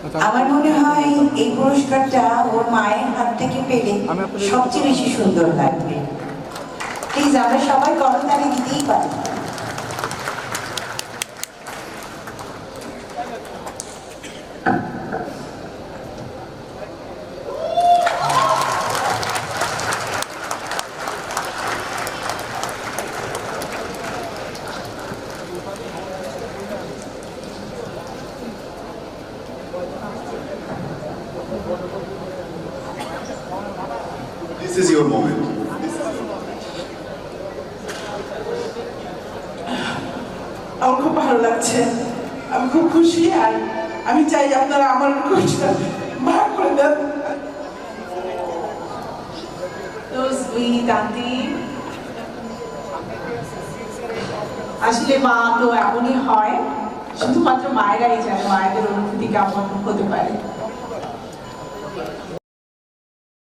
আমার মনে হয় এই পুরস্কারটা ওর মায়ের হাত থেকে পেলে সবচেয়ে বেশি সুন্দর লাগবে। প্লিজ আমরা সবাই করতালি দিতেই পারি। This is your moment. আমার খুব ভালো লাগছে, আমি খুব খুশি, আর আমি চাই আপনারা আমার খুশিটা ভাগ করে দেন। আসলে মা তো এমনই হয়, শুধুমাত্র মায়েরাই জানে মায়েদের অনুভূতি কেমন হতে পারে।